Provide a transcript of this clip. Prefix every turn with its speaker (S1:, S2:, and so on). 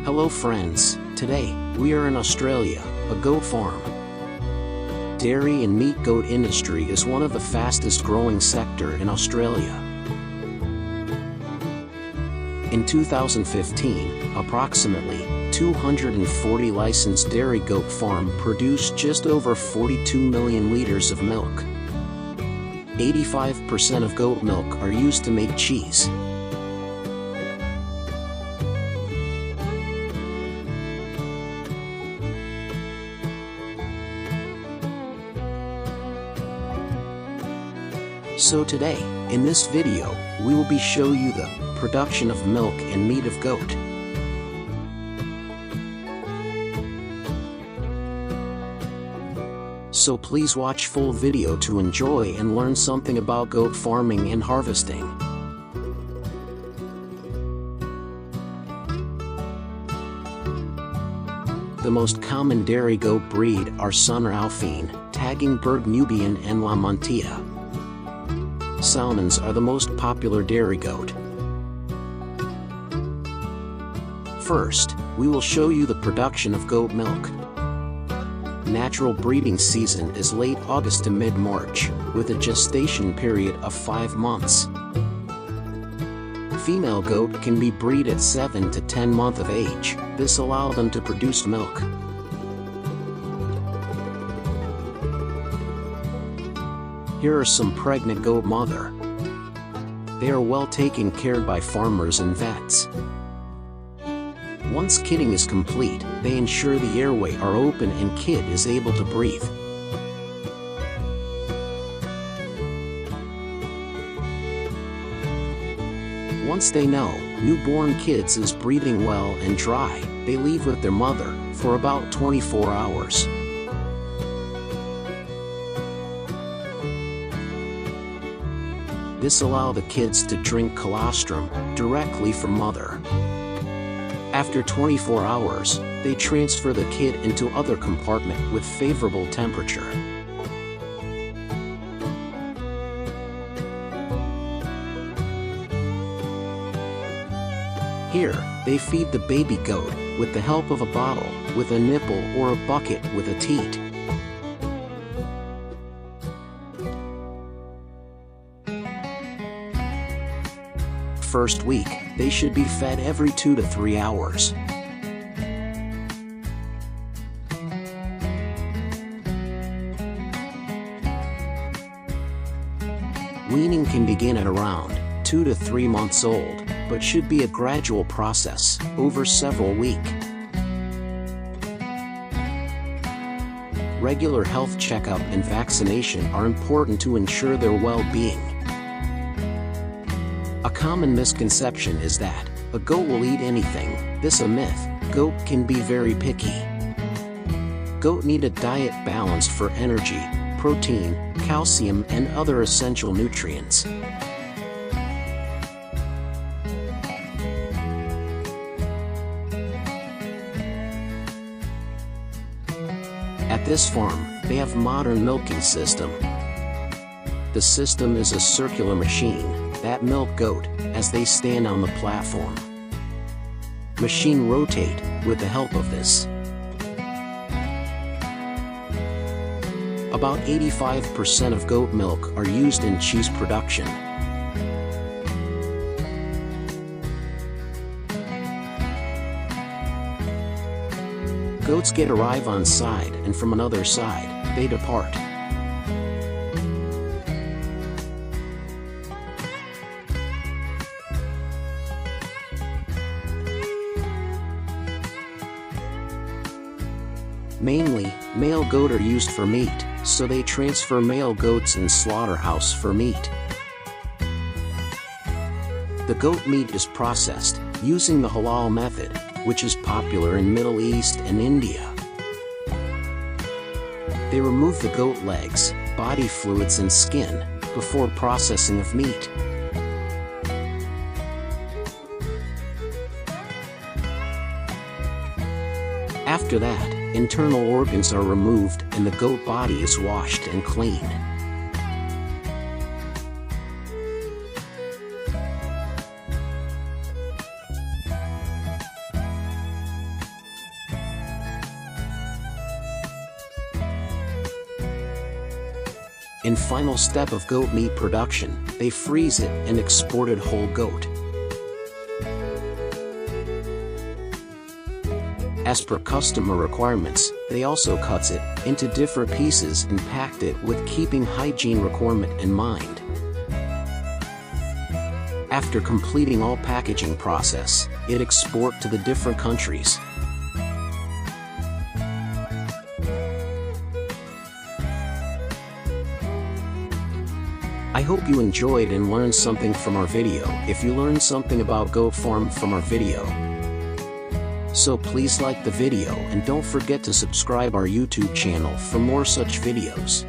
S1: Hello friends, today, we are in Australia, a goat farm. Dairy and meat goat industry is one of the fastest growing sector in Australia. In 2015, approximately 240 licensed dairy goat farm produced just over 42 million liters of milk. 85% of goat milk are used to make cheese. So today, in this video, we will be show you the production of milk and meat of goat. So please watch full video to enjoy and learn something about goat farming and harvesting. The most common dairy goat breed are Sunner Alpine, Tagingberg Nubian and La Montia. Salmons are the most popular dairy goat. First, we will show you the production of goat milk. Natural breeding season is late August to mid-March, with a gestation period of 5 months. Female goat can be bred at 7 to 10 months of age. This allows them to produce milk. Here are some pregnant goat mother. They are well taken care by farmers and vets. Once kidding is complete, they ensure the airway are open and kid is able to breathe. Once they know newborn kids is breathing well and dry, they leave with their mother for about 24 hours. This allows the kids to drink colostrum directly from mother. After 24 hours, they transfer the kid into other compartment with favorable temperature. Here, they feed the baby goat with the help of a bottle with a nipple or a bucket with a teat. First week, they should be fed every 2 to 3 hours. Weaning can begin at around 2 to 3 months old, but should be a gradual process over several weeks. Regular health checkup and vaccination are important to ensure their well-being. A common misconception is that a goat will eat anything. This is a myth. Goat can be very picky. Goat need a diet balanced for energy, protein, calcium and other essential nutrients. At this farm, they have modern milking system. The system is a circular machine that milk goat as they stand on the platform. Machine rotate with the help of this. About 85% of goat milk are used in cheese production. Goats arrive on side and from another side, they depart. Mainly, male goat are used for meat, so they transfer male goats in slaughterhouse for meat. The goat meat is processed using the halal method, which is popular in Middle East and India. They remove the goat legs, body fluids and skin before processing of meat. After that, internal organs are removed and the goat body is washed and cleaned. In final step of goat meat production, they freeze it and export it whole goat. As per customer requirements, they also cuts it into different pieces and packed it with keeping hygiene requirement in mind. After completing all packaging process, it export to the different countries. I hope you enjoyed and learned something from our video. If you learned something about goat farm from our video, so please like the video and don't forget to subscribe our YouTube channel for more such videos.